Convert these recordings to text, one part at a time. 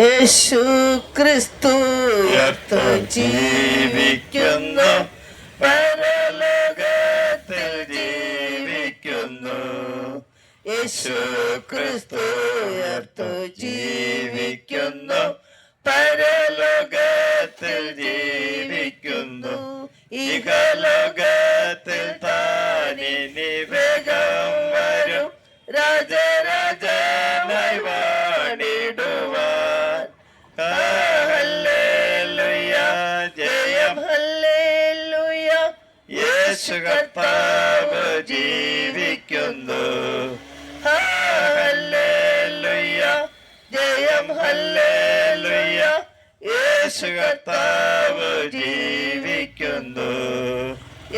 യേശു ക്രിസ്തു ജീവിക്കുന്നു, പരലോകത്തിൽ ജീവിക്കുന്നു. യേശു ക്രിസ്തു ജീവിക്കുന്നു, പരലോകത്തിൽ ജീവിക്കുന്നു. ഇഹലോകത്തിൽ താനിനി വേഗം വരും, രാജരാജനായി വാണിടുവാൻ. ഹല്ലേലൂയ, ജയം ഹല്ലേലൂയ, യേശു കർത്താവ് ജീവിക്കുന്നു. ഹല്ലേലൂയ, ജയം ഹല്ലേലൂയ, യേശു കർത്താവ് ജീവിക്കുന്നു.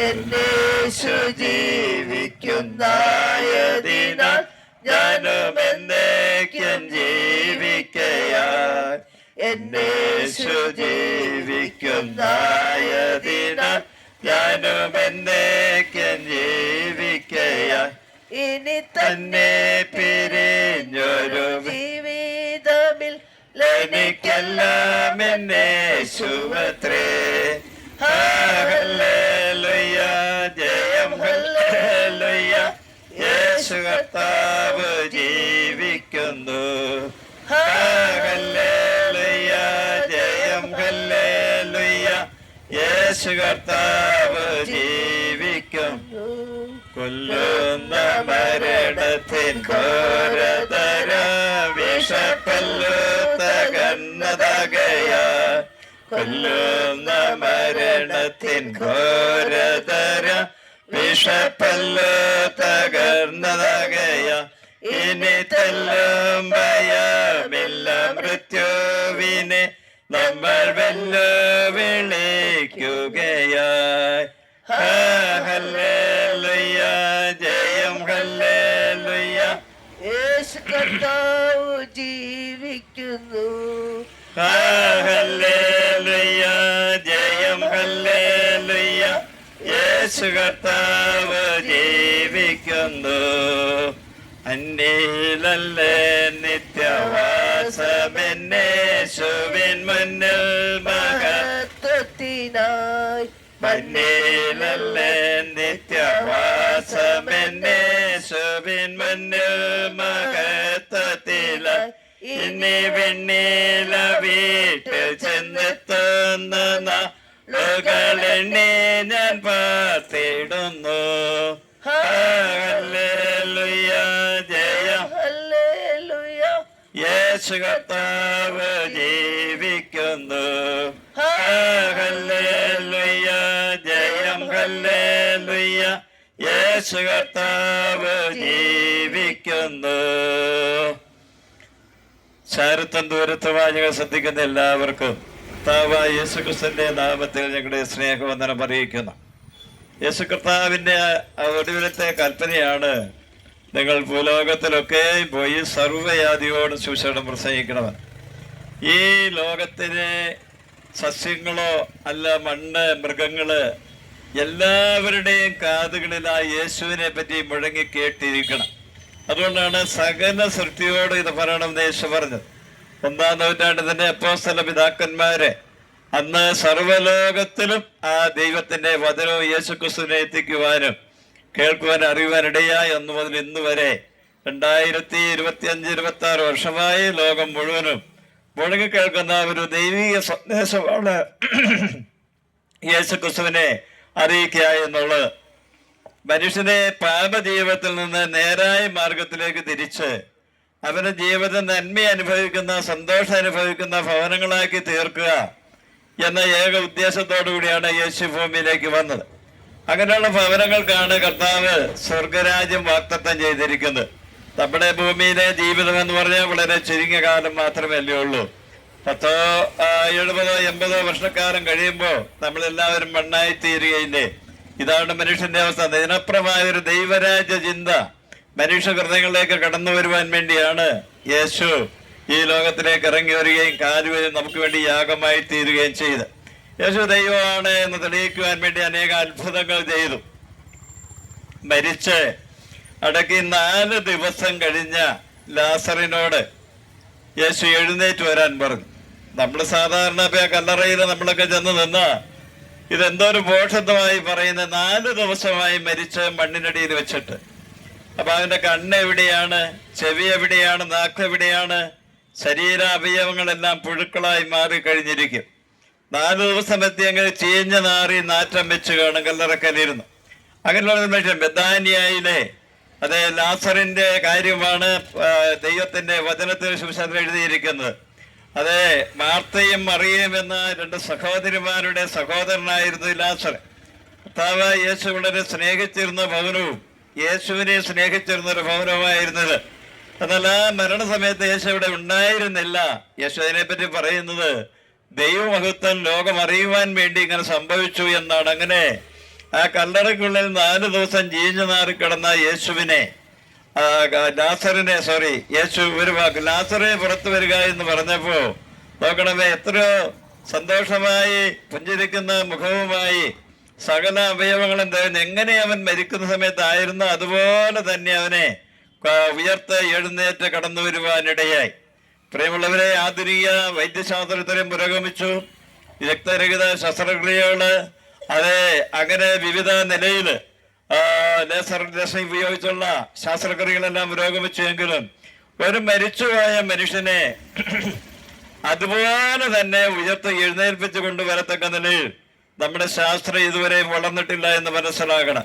എന്നേശു ജീവിക്കുന്നതിനാൽ ഞാനും എന്നേക്കും ജീവിക്കയാൽ. എന്നേശു ജീവിക്കുന്നതിനാൽ ഞാനും എന്നേക്കും ജീവിക്കയാൽ. ഇനി തന്നെ പിരിഞ്ഞൊരു ജീവിതമിൽ എനിക്കെല്ലാം എന്നേശുവത്രേ. ഹല്ലേലൂയ, ജയം ഹല്ലേലൂയ, യേശു കർത്താവ് ജീവിക്കുന്നു. ഹല്ലേലൂയ, ജയം ഹല്ലേലൂയ, യേശു കർത്താവ് ജീവിക്കുന്നു. കൊല്ലുന്ന മരണത്തിൻ ഘോരതര വിഷപ്പല്ലു തകർന്നതകയാ. കൊല്ലുന്ന മരണത്തിൻ ഘോരതര വിഷപ്പല്ലു തകർന്നതകയാ. ഇനി തെല്ലും ഭയമില്ല മൃത്യുവിനെ നമ്മൾ വെല്ലുവിളിക്കുകയായി. ഹല്ലേലൂയ, ജയം ഹല്ലേലൂയ, യേശു കർത്താവ് ജീവിക്കുന്നു. ഹല്ലേലൂയ, ജയം ഹല്ലേലൂയ, യേശു കർത്താവ് ജീവിക്കുന്നു. അന്നേലല്ലേ നിത്യവാസമെന്നേശുവിൻ മുന്നിൽ മഹത്വത്തിനായി. മന്നേലല്ലേ നിത്യവാസമെന്നേശുവിൻ മുന്നിൽ മഹത്വത്തിലായി. ഇനി വെണ്ണീല വീട്ടിൽ ചെന്നെത്തുന്ന നാളുകളെണ്ണി ഞാൻ പാർത്തിടുന്നു. ഹല്ലേലൂയ, ജയം ഹല്ലേലൂയ, യേശു കർത്താവ് ജീവിക്കുന്നു. ഹല്ലേലൂയ, ജയം ഹല്ലേലൂയ, യേശു കർത്താവ് ജീവിക്കുന്നു. ശാരത്തും ദൂരത്തും വാചകം ശ്രദ്ധിക്കുന്ന എല്ലാവർക്കും കർത്താവായ യേശു ക്രിസ്തുവിന്റെ നാമത്തിൽ ഞങ്ങളുടെ സ്നേഹവന്ദനം അറിയിക്കുന്നു. യേശു കർത്താവിന്റെ ഒടുവിലത്തെ കൽപ്പനയാണ്, നിങ്ങൾ ഭൂലോകത്തിലൊക്കെ പോയി സർവ്വജാതിയോട് സുവിശേഷം പ്രസംഗിക്കണമെന്ന്. ഈ ലോകത്തിലെ സസ്യങ്ങളോ അല്ല മണ്ണ്, മൃഗങ്ങള് എല്ലാവരുടെയും കാതുകളിൽ ആ യേശുവിനെ പറ്റി മുഴങ്ങി കേട്ടിരിക്കണം. അതുകൊണ്ടാണ് സകല സൃഷ്ടിയോട് ഇത് പറയണമെന്ന് യേശു പറഞ്ഞത്. 1-ാം നൂറ്റാണ്ടിൽ തന്നെ അപ്പോസ്തല പിതാക്കന്മാരെ അന്ന് സർവ്വലോകത്തിലും ആ ദൈവത്തിന്റെ വചനവും യേശുക്രിസ്തുവിനെ എത്തിക്കുവാനും കേൾക്കുവാനും അറിയുവാനിടയായി. അന്നു മുതൽ ഇന്ന് വരെ 2025-26 വർഷമായി ലോകം മുഴുവനും മുഴങ്ങി കേൾക്കുന്ന ഒരു ദൈവിക സന്ദേശമാണ് യേശുക്രിസ്തുവിനെ അറിയിക്കുക എന്നുള്ളത്. മനുഷ്യനെ പാപജീവിതത്തിൽ നിന്ന് നേരായ മാർഗത്തിലേക്ക് തിരിച്ച് അവന്റെ ജീവിതം നന്മ അനുഭവിക്കുന്ന, സന്തോഷം അനുഭവിക്കുന്ന ഭവനങ്ങളാക്കി തീർക്കുക എന്ന ഏക ഉദ്ദേശത്തോടു കൂടിയാണ് യേശു ഭൂമിയിലേക്ക് വന്നത്. അങ്ങനെയുള്ള ഭവനങ്ങൾക്കാണ് കർത്താവ് സ്വർഗരാജ്യം വാഗ്ദത്തം ചെയ്തിരിക്കുന്നത്. നമ്മുടെ ഭൂമിയിലെ ജീവിതം എന്ന് പറഞ്ഞാൽ വളരെ ചുരുങ്ങിയ കാലം മാത്രമല്ലേ ഉള്ളൂ. 10, 70, 80 വർഷക്കാലം കഴിയുമ്പോൾ നമ്മളെല്ലാവരും മണ്ണായി തീരുകയില്ലേ? ഇതാണ് മനുഷ്യന്റെ അവസ്ഥ. ഇതിനപ്പുറമായ ഒരു ദൈവരാജ്യ ചിന്ത മനുഷ്യ ഹൃദയങ്ങളിലേക്ക് കടന്നു വരുവാൻ വേണ്ടിയാണ് യേശു ഈ ലോകത്തിലേക്ക് ഇറങ്ങി വരികയും കാലുവരും നമുക്ക് വേണ്ടി യാഗമായി തീരുകയും ചെയ്ത്. യേശു ദൈവമാണ് എന്ന് തെളിയിക്കുവാൻ വേണ്ടി അനേക അത്ഭുതങ്ങൾ ചെയ്തു. മരിച്ച് അടക്കി 4 ദിവസം കഴിഞ്ഞ ലാസറിനോട് യേശു എഴുന്നേറ്റ് വരാൻ പറഞ്ഞു. നമ്മൾ സാധാരണ ഇപ്പൊ കല്ലറയിൽ നമ്മളൊക്കെ ചെന്ന് നിന്ന ഇതെന്തോരു ഭോഷത്വമായി പറയുന്ന 4 ദിവസമായി മരിച്ച് മണ്ണിനടിയിൽ വെച്ചിട്ട്. അപ്പൊ അവന്റെ കണ്ണ് എവിടെയാണ്, ചെവി എവിടെയാണ്, നാക്ക് എവിടെയാണ്, ശരീര അവയവങ്ങളെല്ലാം പുഴുക്കളായി മാറി കഴിഞ്ഞിരിക്കും. 4 ദിവസം എത്തി അങ്ങനെ ചീഞ്ഞ നാറി നാറ്റം വെച്ച് കാണും കല്ലറക്കല്ലിരുന്നു. അങ്ങനെയുള്ള മനുഷ്യൻ ബെഥാനിയയിലെ അതെ ലാസറിന്റെ കാര്യമാണ് ദൈവത്തിന്റെ വചനത്തിൽ സുവിശേഷത്തിൽ എഴുതിയിരിക്കുന്നത്. അതെ, മാർത്തയും മറിയയും എന്ന 2 സഹോദരിമാരുടെ സഹോദരനായിരുന്നു ലാസർ. കർത്താവ് യേശു വളരെ സ്നേഹിച്ചിരുന്ന ഭവനവും യേശുവിനെ സ്നേഹിച്ചിരുന്ന ഒരു ഭവനവുമായിരുന്നത്. എന്നാൽ ആ മരണസമയത്ത് യേശു ഇവിടെ ഉണ്ടായിരുന്നില്ല. യേശു അതിനെപ്പറ്റി പറയുന്നത് ദൈവമഹത്വം ലോകം അറിയുവാൻ വേണ്ടി ഇങ്ങനെ സംഭവിച്ചു എന്നാണ്. അങ്ങനെ ആ കല്ലറയ്ക്കുള്ളിൽ 4 ദിവസം ചീഞ്ഞു നാറി കിടന്ന യേശുവിനെ യേശു ഒരു വാക്ക് ലാസറെ പുറത്തു വരിക എന്ന് പറഞ്ഞപ്പോ നോക്കണമേ, എത്രയോ സന്തോഷമായി പുഞ്ചിരിക്കുന്ന മുഖവുമായി സകല അവയവങ്ങളും തരുന്നു. എങ്ങനെ അവൻ മരിക്കുന്ന സമയത്തായിരുന്നു അതുപോലെ തന്നെ അവനെ ഉയർത്ത് എഴുന്നേറ്റ് കടന്നു വരുവാനിടയായി. പ്രിയമുള്ളവരെ, ആധുനിക വൈദ്യശാസ്ത്രത്തിലും പുരോഗമിച്ചു. രക്തരഹിത ശസ്ത്രക്രിയകള് അതെ അങ്ങനെ വിവിധ നിലയിൽ ലേസർ രശ്മി ഉപയോഗിച്ചുള്ള ശാസ്ത്രക്രിയകളെല്ലാം പുരോഗമിച്ചുവെങ്കിലും ഒരു മരിച്ചുപോയ മനുഷ്യനെ അതുപോലെ തന്നെ ഉയർത്തി എഴുന്നേൽപ്പിച്ചു കൊണ്ടുവരത്തക്ക നിലയിൽ നമ്മുടെ ശാസ്ത്രം ഇതുവരെ വളർന്നിട്ടില്ല എന്ന് മനസ്സിലാക്കണം.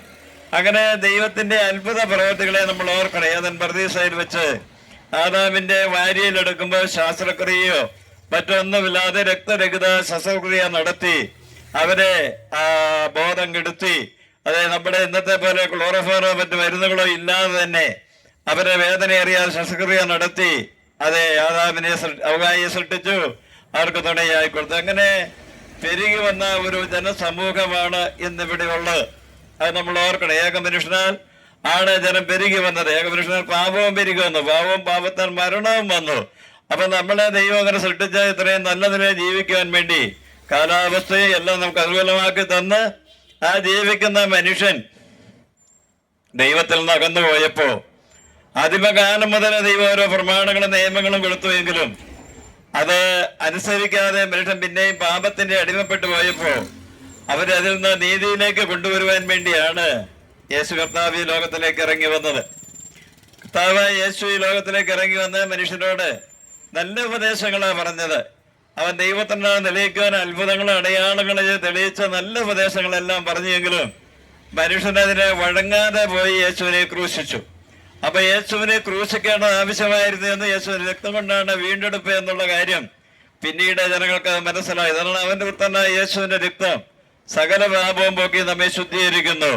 അങ്ങനെ ദൈവത്തിന്റെ അത്ഭുത പ്രവൃത്തികളെ നമ്മൾ ഓർക്കണം. ഏതൻ പർദീസയിൽ വെച്ച് ആദാമിന്റെ വാരിയിലെടുക്കുമ്പോൾ ശാസ്ത്രക്രിയയോ മറ്റൊന്നുമില്ലാതെ രക്തരഹിത ശസ്ത്രക്രിയ നടത്തി അവരെ ബോധം കെടുത്തി. അതെ, നമ്മുടെ ഇന്നത്തെ പോലെ ക്ലോറോഫോറോ മറ്റു മരുന്നുകളോ ഇല്ലാതെ തന്നെ അവരെ വേദന അറിയാതെ ശസ്ത്രക്രിയ നടത്തി അതെ ആദാമിനെ അവകാശിയെ സൃഷ്ടിച്ചു, അവർക്ക് തുണയായി കൊടുത്തു. അങ്ങനെ പെരുകി വന്ന ഒരു ജനസമൂഹമാണ് ഇന്നിവിടെ ഉള്ളത്. അത് നമ്മൾ ഓർക്കണം. ഏക മനുഷ്യനാൽ ആണ് ജനം പെരുകി വന്നത്. ഏക മനുഷ്യനാൽ പാപവും പെരുകി വന്നു, പാപത്താൽ മരണവും വന്നു. അപ്പൊ നമ്മളെ ദൈവം അങ്ങനെ സൃഷ്ടിച്ച ഇത്രയും നല്ല നിലയിൽ ജീവിക്കുവാൻ വേണ്ടി കാലാവസ്ഥയെ എല്ലാം നമുക്ക് അനുകൂലമാക്കി തന്ന് ആ ജീവിക്കുന്ന മനുഷ്യൻ ദൈവത്തിൽ നിന്ന് അകന്നു പോയപ്പോ ആദിമകാലം മുതൽ ദൈവം ഓരോ പ്രമാണങ്ങളും നിയമങ്ങളും കൊടുത്തുവെങ്കിലും അത് അനുസരിക്കാതെ മനുഷ്യൻ പിന്നെയും പാപത്തിന്റെ അടിമപ്പെട്ടു പോയപ്പോ അവരതിൽ നിന്ന് നീതിയിലേക്ക് കൊണ്ടുവരുവാൻ വേണ്ടിയാണ് യേശു കർത്താവ് ഈ ലോകത്തിലേക്ക് ഇറങ്ങി വന്നത്. കർത്താവ് യേശു ഈ ലോകത്തിലേക്ക് ഇറങ്ങി വന്ന് മനുഷ്യനോട് നല്ല ഉപദേശങ്ങളാണ് പറഞ്ഞത്. അവൻ ദൈവത്തിനാണ് നിലയിക്കുവാൻ അത്ഭുതങ്ങളും അടയാളങ്ങളും തെളിയിച്ച നല്ല ഉപദേശങ്ങളെല്ലാം പറഞ്ഞെങ്കിലും മനുഷ്യനതിനെ വഴങ്ങാതെ പോയി യേശുവിനെ ക്രൂശിച്ചു. അപ്പൊ യേശുവിനെ ക്രൂശിക്കേണ്ടത് ആവശ്യമായിരുന്നു എന്ന് യേശുവിന്റെ രക്തം കൊണ്ടാണ് വീണ്ടെടുപ്പ് എന്നുള്ള കാര്യം പിന്നീട് ജനങ്ങൾക്ക് മനസ്സിലായി. അതാണ് അവന്റെ പുത്രനായ യേശുവിന്റെ രക്തം സകല പാപവും പോക്കി നമ്മെ ശുദ്ധീകരിക്കുന്നു.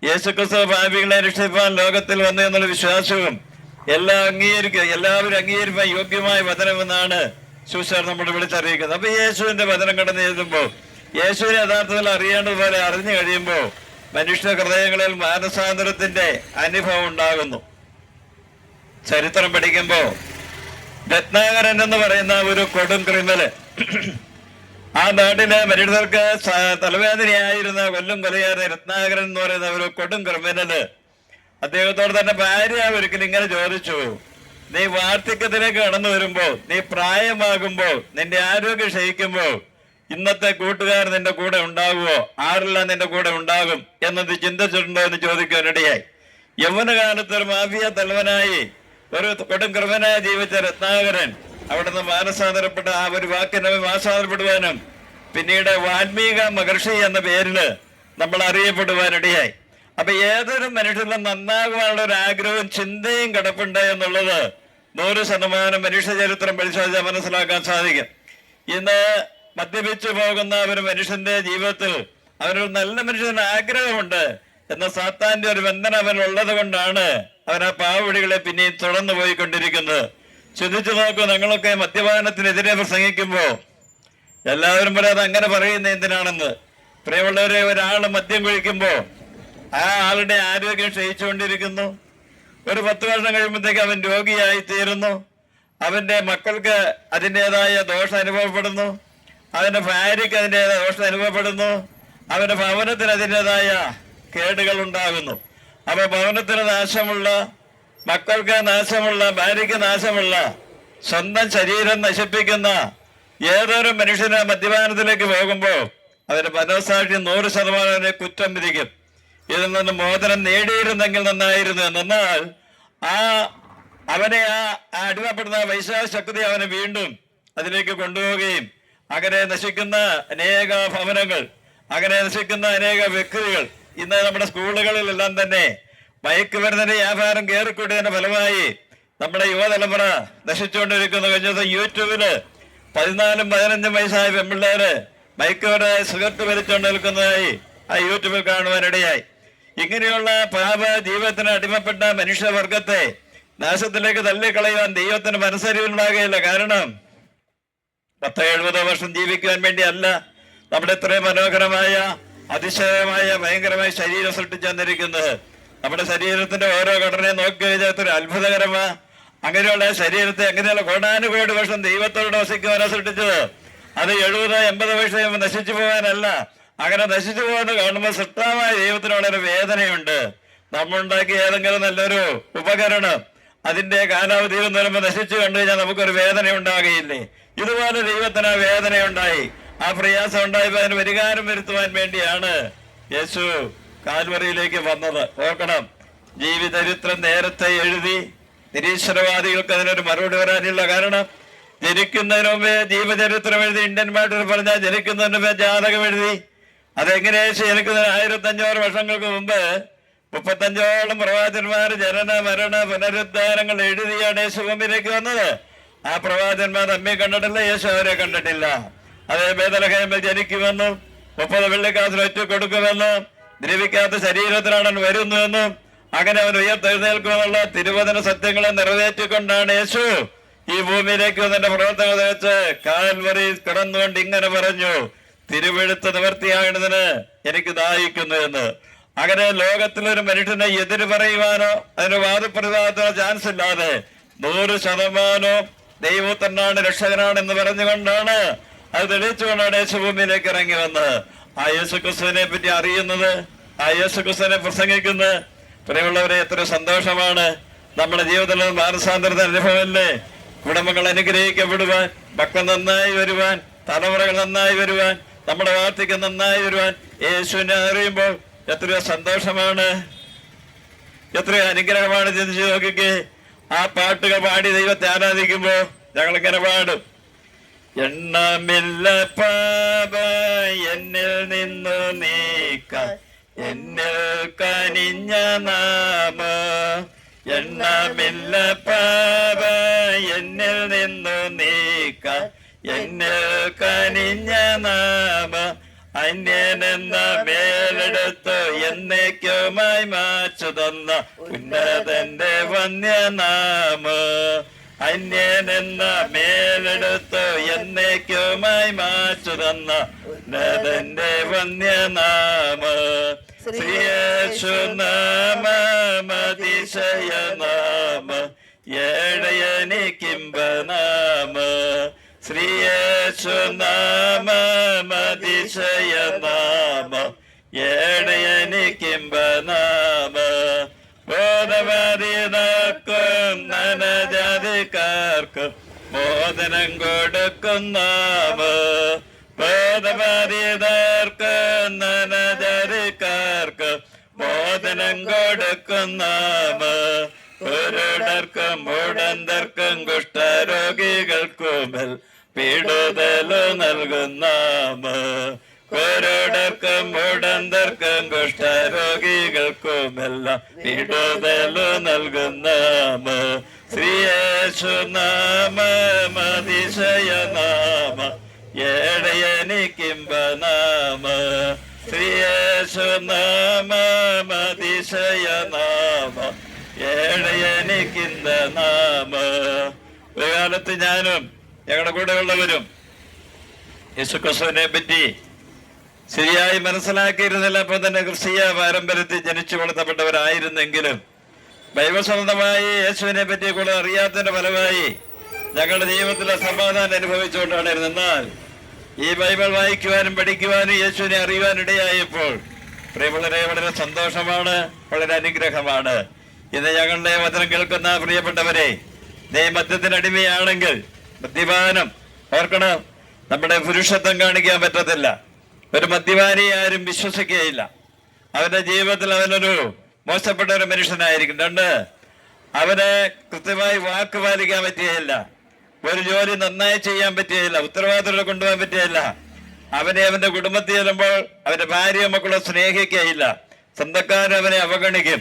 യേശുക്രിസ്തു പാപികളെ രക്ഷിപ്പാൻ ലോകത്തിൽ വന്നു എന്നുള്ള വിശ്വാസവും എല്ലാവരും അംഗീകരിക്കാൻ യോഗ്യമായ വചനമെന്നാണ് സുവിശേഷം നമ്മൾ വിളിച്ചറിയിക്കുന്നത്. അപ്പൊ യേശുവിന്റെ വചനം കടന്നു എഴുതുമ്പോൾ യേശുവിനെ യഥാർത്ഥത്തിൽ അറിയേണ്ടതുപോലെ അറിഞ്ഞു കഴിയുമ്പോൾ മനുഷ്യ ഹൃദയങ്ങളിൽ മാനസാന്തരത്തിന്റെ അനുഭവം ഉണ്ടാകുന്നു. ചരിത്രം പഠിക്കുമ്പോ രത്നാകരൻ എന്ന് പറയുന്ന ഒരു കൊടും ക്രിമിനല് ആ നാട്ടിലെ മനുഷ്യർക്ക് തലവേദനയായിരുന്ന കൊലയായിരുന്ന രത്നാകരൻ എന്ന് പറയുന്ന ഒരു കൊടും ക്രിമിനല് അദ്ദേഹത്തോട് തന്നെ ഭാര്യ ഒരിക്കലും ഇങ്ങനെ ചോദിച്ചു, നീ വാർദ്ധക്യത്തിലേക്ക് കടന്നു വരുമ്പോ, നീ പ്രായമാകുമ്പോൾ, നിന്റെ ആരോഗ്യം ക്ഷയിക്കുമ്പോ ഇന്നത്തെ കൂട്ടുകാർ നിന്റെ കൂടെ ഉണ്ടാകുമോ, ആരെല്ലാം നിന്റെ കൂടെ ഉണ്ടാകും എന്നത് ചിന്തിച്ചിട്ടുണ്ടോ എന്ന് ചോദിക്കാനിടയായി. യൗവനകാലത്ത് ഒരു മാഫിയ തലവനായി ഒരു കൊടും ക്രിമിനലായി ജീവിച്ച രത്നാകരൻ അവിടുന്ന് മാനസാന്തരപ്പെട്ട ആ ഒരു വാക്കിനെ മാനസാന്തരപ്പെടുവാനും പിന്നീട് വാൽമീക മഹർഷി എന്ന പേരില് നമ്മൾ അറിയപ്പെടുവാനിടയായി. അപ്പൊ ഏതൊരു മനുഷ്യരിലും നന്നാകുവാനുള്ള ഒരു ആഗ്രഹവും ചിന്തയും കിടപ്പുണ്ട് എന്നുള്ളത് 100% മനുഷ്യ ചരിത്രം പരിശോധിച്ചാൽ മനസ്സിലാക്കാൻ സാധിക്കും. ഇന്ന് മദ്യപിച്ചു പോകുന്ന ഒരു മനുഷ്യന്റെ ജീവിതത്തിൽ അവനൊരു നല്ല മനുഷ്യന് ആഗ്രഹമുണ്ട് എന്ന സാത്താന്റെ ഒരു ബന്ധനം അവനുള്ളത് കൊണ്ടാണ് അവൻ ആ പാവടികളെ പിന്നെയും തുടർന്നു പോയിക്കൊണ്ടിരിക്കുന്നത്. ചിന്തിച്ചു നോക്കൂ, ഞങ്ങളൊക്കെ മദ്യപാനത്തിനെതിരെ പ്രസംഗിക്കുമ്പോ എല്ലാവരും പറയാതെ അങ്ങനെ പറയുന്ന എന്തിനാണെന്ന്. പ്രിയമുള്ളവരെ, ഒരാള് മദ്യം കഴിക്കുമ്പോ ആ ആളുടെ ആരോഗ്യം ക്ഷയിച്ചുകൊണ്ടിരിക്കുന്നു. ഒരു 10 വർഷം കഴിയുമ്പോഴത്തേക്ക് അവൻ രോഗിയായി തീരുന്നു. അവന്റെ മക്കൾക്ക് അതിൻ്റെതായ ദോഷം അനുഭവപ്പെടുന്നു, അവന്റെ ഭാര്യയ്ക്ക് അതിൻ്റെതായ ദോഷം അനുഭവപ്പെടുന്നു, അവന്റെ ഭവനത്തിന് അതിൻ്റെതായ കേടുകൾ ഉണ്ടാകുന്നു. അപ്പൊ ഭവനത്തിന് നാശമുള്ള, മക്കൾക്ക് നാശമുള്ള, ഭാര്യയ്ക്ക് നാശമുള്ള സ്വന്തം ശരീരം നശിപ്പിക്കുന്ന ഏതൊരു മനുഷ്യന് മദ്യപാനത്തിലേക്ക് പോകുമ്പോൾ അവന്റെ മനോസാക്ഷി 100% കുറ്റം വിധിക്കും. ഇതിൽ നിന്ന് മോചനം നേടിയിരുന്നെങ്കിൽ നന്നായിരുന്നു. എന്നാൽ അവനെ അടിമപ്പെടുന്ന വൈശാഖ ശക്തി അവനെ വീണ്ടും അതിലേക്ക് കൊണ്ടുപോവുകയും അങ്ങനെ നശിക്കുന്ന അനേക ഭവനങ്ങൾ, അങ്ങനെ നശിക്കുന്ന അനേക വ്യക്തികൾ ഇന്ന് നമ്മുടെ സ്കൂളുകളിലെല്ലാം തന്നെ മയക്കുമരുന്നിന്റെ വ്യാപാരം കയറിക്കൂട്ടിയതിന്റെ ഫലമായി നമ്മുടെ യുവതലമുറ നശിച്ചുകൊണ്ടിരിക്കുന്നു. കഴിഞ്ഞ ദിവസം യൂട്യൂബില് 14-15 വയസ്സായ പെൺപിള്ളേര് മയക്കുമരുന്ന് സിഗരറ്റ് വലിച്ചുകൊണ്ട് നിൽക്കുന്നതായി ആ യൂട്യൂബിൽ കാണുവാനിടയായി. ഇങ്ങനെയുള്ള പാപ ജീവിതത്തിന് അടിമപ്പെട്ട മനുഷ്യവർഗത്തെ നാശത്തിലേക്ക് തള്ളിക്കളയുവാൻ ദൈവത്തിന് മനസ്സരിവുണ്ടാകുകയില്ല. കാരണം 10-70 വർഷം ജീവിക്കുവാൻ വേണ്ടിയല്ല നമ്മുടെ ഇത്രയും മനോഹരമായ അതിശയമായ ഭയങ്കരമായ ശരീരം സൃഷ്ടിച്ചു തന്നിരിക്കുന്നത്. നമ്മുടെ ശരീരത്തിന്റെ ഓരോ ഘടനയെ നോക്കി കഴിഞ്ഞാൽ ഒരു അത്ഭുതകരമാ. അങ്ങനെയുള്ള ശരീരത്തെ അങ്ങനെയുള്ള കോടാനുകോടി വർഷം ദൈവത്തോട് വസിക്കുവാനാ സൃഷ്ടിച്ചത്. അത് 70-80 വർഷം നശിച്ചു പോകാനല്ല. അങ്ങനെ നശിച്ചു പോകുന്നത് കാണുമ്പോൾ സൃഷ്ടാവായ ദൈവത്തിന് വളരെ വേദനയുണ്ട്. നമ്മളുണ്ടാക്കിയ ഏതെങ്കിലും നല്ലൊരു ഉപകരണം അതിന്റെ കാലാവധിയിൽ നിന്ന് വരുമ്പോൾ നശിച്ചു കണ്ടു കഴിഞ്ഞാൽ നമുക്കൊരു വേദന ഉണ്ടാകുകയില്ലേ? ഇതുപോലെ ദൈവത്തിന് ആ വേദനയുണ്ടായി, ആ പ്രയാസം ഉണ്ടായപ്പോൾ അതിന് പരിഹാരം വരുത്തുവാൻ വേണ്ടിയാണ് യേശു കാൽവറിയിലേക്ക് വന്നത്. ഓർക്കണം, ജീവിതചരിത്രം നേരത്തെ എഴുതി നിരീശ്വരവാദികൾക്ക് അതിനൊരു മറുപടി വരാനില്ല. കാരണം ജനിക്കുന്നതിന് മുമ്പേ ജീവചരിത്രം എഴുതി, ഇന്ത്യൻ ഭാഷയിൽ പറഞ്ഞാൽ ജനിക്കുന്നതിന് മുമ്പേ ജാതകം എഴുതി. അതെങ്ങനെ ജനിക്കുന്നതിന് 1500 വർഷങ്ങൾക്ക് മുമ്പ് 35ഓളം പ്രവാചകന്മാർ ജനന മരണ പുനരുദ്ധാരങ്ങൾ എഴുതിയാണ് യേശു ഭൂമിയിലേക്ക് വന്നത്. ആ പ്രവാചകന്മാർ നമ്മെ കണ്ടിട്ടില്ല, യേശു അവരെ കണ്ടിട്ടില്ല. അതേ ബേത്ലഹേമിൽ ജനിക്കുമെന്നും 30 വെള്ളിക്കാശിന് ഒറ്റ കൊടുക്കുമെന്നും ദ്രവിക്കാത്ത ശരീരത്തിലാണ് വരുന്നുവെന്നും അങ്ങനെ അവൻ ഉയർത്തെഴുന്നേൽക്കുമെന്നുള്ള തിരുവചന സത്യങ്ങളെ നിറവേറ്റിക്കൊണ്ടാണ് യേശു ഈ ഭൂമിയിലേക്ക് വന്നതിന്റെ പ്രവർത്തനം വെച്ച് കാൽവറി കിടന്നുകൊണ്ട് ഇങ്ങനെ പറഞ്ഞു, തിരുവെഴുത്ത് നിവർത്തിയാകുന്നതിന് എനിക്ക് ദാഹിക്കുന്നു എന്ന്. അങ്ങനെ ലോകത്തിലൊരു മനുഷ്യനെ എതിര് പറയുവാനോ അതിന് വാദപ്രതിവാദത്തിനോ ചാൻസ് ഇല്ലാതെ 100% ദൈവത്തന്നാണ് രക്ഷകനാണെന്ന് പറഞ്ഞുകൊണ്ടാണ്, അത് തെളിയിച്ചുകൊണ്ടാണ് യേശു ഭൂമിയിലേക്ക് ഇറങ്ങി വന്നത്. ആ യേശു ക്രിസ്തുവിനെ പറ്റി അറിയുന്നത്, ആ യേശു ക്രിസ്തുവിനെ പ്രസംഗിക്കുന്നത്, പ്രിയമുള്ളവരെ എത്ര സന്തോഷമാണ്. നമ്മുടെ ജീവിതത്തിൽ മാനസാന്തരത്തെ അനുഭവമല്ലേ? കുടുംബങ്ങൾ അനുഗ്രഹിക്കപ്പെടുവാൻ, മക്കൾ നന്നായി വരുവാൻ, തലമുറകൾ നന്നായി വരുവാൻ, നമ്മുടെ വാർത്തയ്ക്ക് നന്നായി വരുവാൻ യേശുവിനെ അറിയുമ്പോൾ എത്രയോ സന്തോഷമാണ്, എത്രയോ അനുഗ്രഹമാണ്. ചിന്തിച്ചു നോക്കിക്കേ, ആ പാട്ടുകൾ പാടി ദൈവത്തെ ആരാധിക്കുമ്പോ ഞങ്ങളിങ്ങനെ പാടും, എണ്ണമില്ല പാപ എന്നിൽ നിന്നു നീക്കാൻ എന്നിൽ കനിഞ്ഞ നാമ, എണ്ണമില്ല പാപ എന്നിൽ നിന്നു നീക്കാൻ എന്നിൽ കനിഞ്ഞ നാമ, അന്യനെന്ന മേലെടുത്ത് എന്നേക്കുമായി മാച്ചു തന്ന ഉന്നതന്റെ വന്യനാമ, അന്യനെന്ന മേലെടുത്ത് എന്നേക്കുമായി മാച്ചു തന്ന ഉന്നതന്റെ വന്യനാമ, ശ്രീയേശു നാമ അതിശയ നാമ, ഏഴയനിക്കിമ്പ നാമ, ശ്രീയേശു നാമ അതിശയ നാമ, ഏഴയനിക്കിമ്പ നാമ, ബോധവാദികൾക്കും നനജാതിക്കാർക്കും മോദനം കൊടുക്കും നാമ, ബോധവാദികൾക്കും നനജാതിക്കാർക്കും മോദനം കൊടുക്കും നാമ, കുരുടർക്കും മുടന്തർക്കും കുഷ്ഠരോഗികൾക്കുമേൽ പീഡുതലു നൽകുന്ന നാമ, കുരുടർക്കും മുടന്തർക്കും കുഷ്ഠരോഗികൾക്കുമെല്ലാം പീഡുതലു നൽകുന്ന നാമ, ശ്രീയേശു നാമ അതിശയ നാമ, ഏഴയനിക്കിമ്പ നാമ, ശ്രീയേശു നാമ അതിശയ നാമ, ഏഴയനിക്കിന്ത നാമ. ഒരു കാലത്ത് ഞാനും ഞങ്ങളുടെ കൂടെ ഉള്ളവരും യേശുക്രിസ്തുവിനെ പറ്റി ശരിയായി മനസ്സിലാക്കിയിരുന്നില്ല. അപ്പൊ തന്നെ ക്രിസ്തീയ പാരമ്പര്യത്തിൽ ജനിച്ചു വളർത്തപ്പെട്ടവരായിരുന്നെങ്കിലും ബൈബിൾ സംബന്ധമായി യേശുവിനെ പറ്റി കൂടുതൽ അറിയാത്തതിന്റെ ഫലമായി ഞങ്ങളുടെ ജീവിതത്തിലെ സമാധാനം അനുഭവിച്ചുകൊണ്ടാണ്. എന്നാൽ ഈ ബൈബിൾ വായിക്കുവാനും പഠിക്കുവാനും യേശുവിനെ അറിയുവാനും ഇടയായപ്പോൾ പ്രിയമുള്ളവരെ വളരെ സന്തോഷമാണ്, വളരെ അനുഗ്രഹമാണ്. ഇന്ന് ഞങ്ങളുടെ വചനം കേൾക്കുന്ന പ്രിയപ്പെട്ടവരെ, നീ മദ്യത്തിനടിമയാണെങ്കിൽ, മദ്യപാനം ഓർക്കണം, നമ്മുടെ പുരുഷത്വം കാണിക്കാൻ പറ്റത്തില്ല. ഒരു മദ്യപാനിയെ ആരും വിശ്വസിക്കുകയില്ല. അവന്റെ ജീവിതത്തിൽ അവനൊരു മോശപ്പെട്ട ഒരു മനുഷ്യനായിരിക്കും. രണ്ട്, അവന് കൃത്യമായി വാക്ക് പാലിക്കാൻ പറ്റുകയില്ല. ഒരു ജോലി നന്നായി ചെയ്യാൻ പറ്റുകയില്ല. ഉത്തരവാദിത്തം കൊണ്ടുപോകാൻ പറ്റുകയില്ല. അവനെ അവന്റെ കുടുംബത്തിൽ ചെല്ലുമ്പോൾ അവന്റെ ഭാര്യ മക്കളെ സ്നേഹിക്കുകയില്ല. സ്വന്തക്കാർ അവനെ അവഗണിക്കും.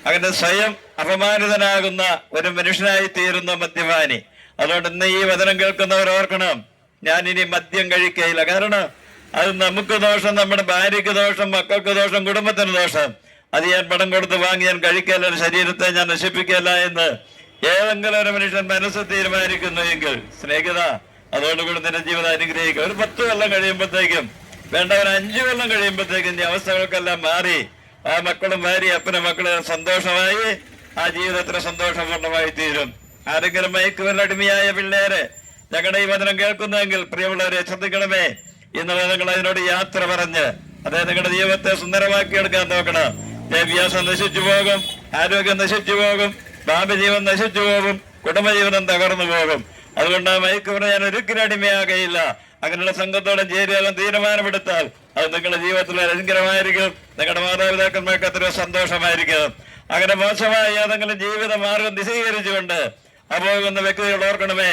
അങ്ങനെ സ്വയം അപമാനിതനാകുന്ന ഒരു മനുഷ്യനായി തീരുന്ന മദ്യപാനി. അതുകൊണ്ട് ഇന്ന് ഈ വചനം കേൾക്കുന്നവർ ഓർക്കണം, ഞാൻ ഇനി മദ്യം കഴിക്കുകയില്ല. കാരണം അത് നമുക്ക് ദോഷം, നമ്മുടെ ഭാര്യയ്ക്ക് ദോഷം, മക്കൾക്ക് ദോഷം, കുടുംബത്തിന് ദോഷം. അത് ഞാൻ പണം കൊടുത്ത് വാങ്ങി ഞാൻ കഴിക്കല്ല, ശരീരത്തെ ഞാൻ നശിപ്പിക്കല്ല എന്ന് ഏതെങ്കിലും ഒരു മനുഷ്യൻ മനസ്സ് തീരുമാനിക്കുന്നു എങ്കിൽ സ്നേഹിത, അതോടുകൂടി നിന്റെ ജീവിതം അനുഗ്രഹിക്കുക. ഒരു 10 കൊല്ലം കഴിയുമ്പോഴത്തേക്കും, വേണ്ട ഒരു 5 കൊല്ലം കഴിയുമ്പോഴത്തേക്കും ഈ അവസ്ഥകൾക്കെല്ലാം മാറി ആ മക്കളും ഭാര്യ അപ്പനും മക്കളും സന്തോഷമായി ആ ജീവിതത്തിന് സന്തോഷപൂർണ്ണമായി തീരും. ആരെങ്കിലും മയക്കുമരുന്നടിമയായ പിള്ളേരെ ഞങ്ങളുടെ ഈ വചനം കേൾക്കുന്നെങ്കിൽ പ്രിയമുള്ളവരെ ശ്രദ്ധിക്കണമേ. ഇന്ന് നിങ്ങൾ അതിനോട് യാത്ര പറഞ്ഞ് അതായത് നിങ്ങളുടെ ജീവിതത്തെ സുന്ദരമാക്കിയെടുക്കാൻ നോക്കണം. വിദ്യാഭ്യാസം നശിച്ചു പോകും, ആരോഗ്യം നശിച്ചു പോകും, ഭാവജീവൻ നശിച്ചു പോകും, കുടുംബജീവിതം തകർന്നു പോകും. അതുകൊണ്ട് ആ മയക്കുമരുന്ന് ഞാൻ ഒരിക്കലും അടിമയാകയില്ല. അങ്ങനെയുള്ള സംഘത്തോടെ ചേരിയാകാൻ തീരുമാനമെടുത്താൽ അത് നിങ്ങളുടെ ജീവിതത്തിൽ അനുഗ്രഹമായിരിക്കും. നിങ്ങളുടെ മാതാപിതാക്കന്മാർക്ക് അത്ര സന്തോഷമായിരിക്കും. അങ്ങനെ മോശമായ ഏതെങ്കിലും ജീവിത മാർഗം നിശീകരിച്ചുകൊണ്ട് അപോകുന്ന വ്യക്തികൾ ഓർക്കണമേ,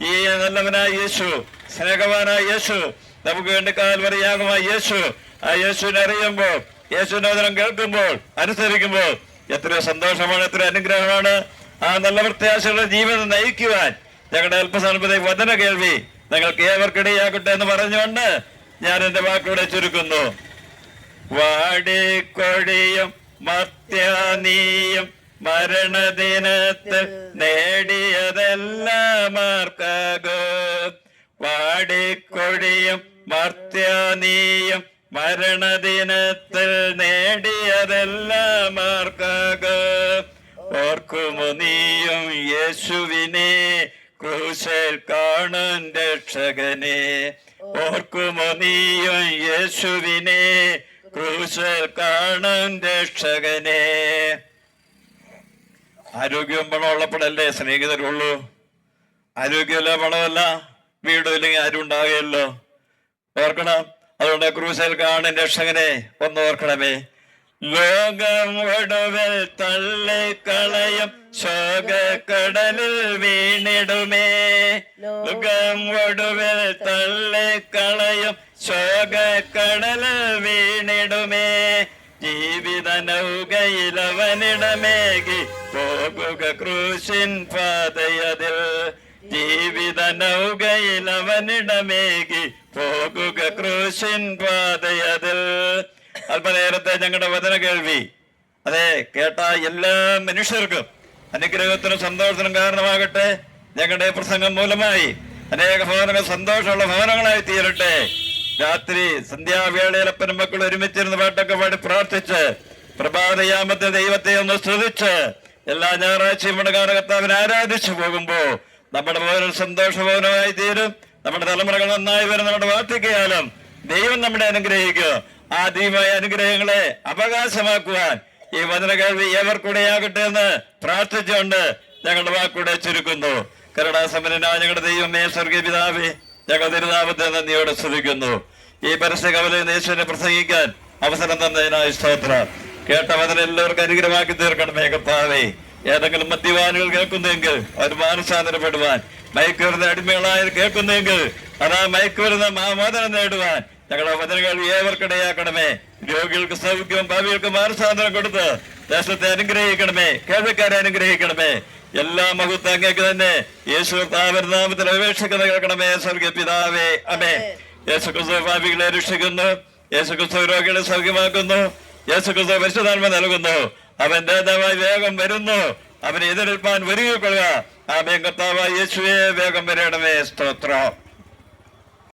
ഈ നല്ലവനായ യേശു, സ്നേഹവാനായ യേശു, നമുക്ക് വേണ്ടി കാൽവരിയാകുമായ യേശു, ആ യേശുവിനെ അറിയുമ്പോൾ, യേശുവിന്റെ വചനം കേൾക്കുമ്പോൾ, അനുസരിക്കുമ്പോൾ എത്രയോ സന്തോഷമാണ്, എത്ര അനുഗ്രഹമാണ്. ആ നല്ല പ്രത്യാശകളുടെ ജീവിതം നയിക്കുവാൻ ഞങ്ങളുടെ അല്പസമയത്തെ വചന കേൾവി നിങ്ങൾക്ക് ഏവർക്കിടയാകട്ടെ എന്ന് പറഞ്ഞുകൊണ്ട് ഞാൻ എന്റെ വാക്കുകളെ ചുരുക്കുന്നു. വാടിക്കൊടിയും മർത്യാനീയും മരണദിനത്തിൽ നേടിയതെല്ലാം ആർക്കാകോ. വാടിക്കൊടിയും മർത്യാനീയും മരണദിനത്തിൽ നേടിയതെല്ലാം ആർക്കാകോ. ഓർക്കുമോ നീയും യേശുവിനെ ക്രൂശിൽ കാണും രക്ഷകനെ. ഓർക്കുമോ നീയും യേശുവിനെ ക്രൂശിൽ കാണും രക്ഷകനെ. ആരോഗ്യവും പണം ഉള്ളപ്പോഴല്ലേ സ്നേഹിതരുള്ളൂ. ആരോഗ്യമല്ല പണമല്ല വീടും ഇല്ലെങ്കിൽ ആരും ഉണ്ടാകുകയല്ലോ. ഓർക്കണം, അതുകൊണ്ട് ക്രൂശിൽ കാണും രക്ഷകനെ ഒന്ന് ഓർക്കണമേ. ലോകം ഒടുവിൽ തള്ളിക്കളയും ശോകക്കടലിൽ വീണിടുമേ. ലോകം ഒടുവിൽ തള്ളിക്കളയും ശോകക്കടലിൽ വീണിടുമേ. ജീവിത നൗകയിൽ അവനിടമേകി പോകുക ക്രൂശിൻ പാതയതിൽ. ജീവിത നൗകയിൽ അവനിടമേകി പോകുക ക്രൂശിൻ പാതയതിൽ. അല്പനേരത്തെ ഞങ്ങളുടെ വചന കേൾവി അതെ കേട്ട എല്ലാ മനുഷ്യർക്കും അനുഗ്രഹത്തിനും സന്തോഷത്തിനും കാരണമാകട്ടെ. ഞങ്ങളുടെ പ്രസംഗം മൂലമായി അനേക ഭവനങ്ങൾ സന്തോഷമുള്ള ഭവനങ്ങളായി തീരട്ടെ. രാത്രി സന്ധ്യാവേളയിൽ അപ്പനും മക്കൾ ഒരുമിച്ചിരുന്ന് പാട്ടൊക്കെ പാടി പ്രാർത്ഥിച്ച് പ്രഭാതയാമത്തെ ദൈവത്തെ ഒന്ന് സ്തുതിച്ച് എല്ലാ ഞായറാഴ്ചയും കർത്താവിനെ ആരാധിച്ചു പോകുമ്പോ നമ്മുടെ ഭവനം സന്തോഷ ഭവനമായി തീരും. നമ്മുടെ തലമുറകൾ നന്നായി വരും. നമ്മുടെ വാർദ്ധക്യകാലം ദൈവം നമ്മുടെ അനുഗ്രഹിക്കുക. ആ ദൈവമായ അനുഗ്രഹങ്ങളെ അവകാശമാക്കുവാൻ ഈ വചന കേൾവി ഏവർക്കൂടെയാകട്ടെ എന്ന് പ്രാർത്ഥിച്ചുകൊണ്ട് ഞങ്ങളുടെ വാക്കൂടെ ചുരുക്കുന്നു. കരുണാസമ്പന്നനായ ഞങ്ങളുടെ ദൈവമേ, സ്വർഗീയ പിതാവേ, ഞങ്ങൾ തിരുനാമത്തെ നന്ദിയോടെ സ്തുതിക്കുന്നു. ഈ പരസ്യ കവലയിൽ യേശുവിനെ പ്രസംഗിക്കാൻ അവസരം തന്നതിനായി സ്തോത്രം. കേട്ട വചനം എല്ലാവർക്കും അനുഗ്രഹമാക്കി തീർക്കണമേ കർത്താവേ. ഏതെങ്കിലും മദ്യപാനികൾ കേൾക്കുന്നെങ്കിൽ അവർ മാനസാന്തരപ്പെടുവാൻ, മയക്കുമരുന്ന് അടിമകളായി കേൾക്കുന്നെങ്കിൽ അതാ മയക്കുമരുന്ന് മോചനം നേടുവാൻ ഞങ്ങളുടെ വചനങ്ങൾ ഏവർക്കിടയാക്കണമേ. രോഗികൾക്ക് സൗഖ്യവും ഭാവികൾക്ക് മാനസാന്തരം കൊടുത്ത് ദേശത്തെ അനുഗ്രഹിക്കണമേ. കേൾവിക്കാരെ അനുഗ്രഹിക്കണമേ. എല്ലാ മഹത്വം അങ്ങേക്ക് തന്നെ യേശു നാമത്തിൽ അപേക്ഷിക്കുന്ന കേൾക്കണമേ. സ്വർഗീയ പിതാവേ, ആമേൻ. യേശു ക്രിസ്തു പാപികളെ രക്ഷിക്കുന്നു. യേശു ക്രിസ്തു രോഗികളെ സൗഖ്യമാക്കുന്നു. യേശു ക്രിസ്തു പരിശുദ്ധാത്മ നൽകുന്നു. അവൻ നേതാവായി വേഗം വരുന്നു. അവനെ എതിരേൽപ്പാൻ ഒരുങ്ങിക്കൊള്ളുക. ആമേൻ. കർത്താവായ യേശുവേ, വേഗം വരണമേ. സ്തോത്രം.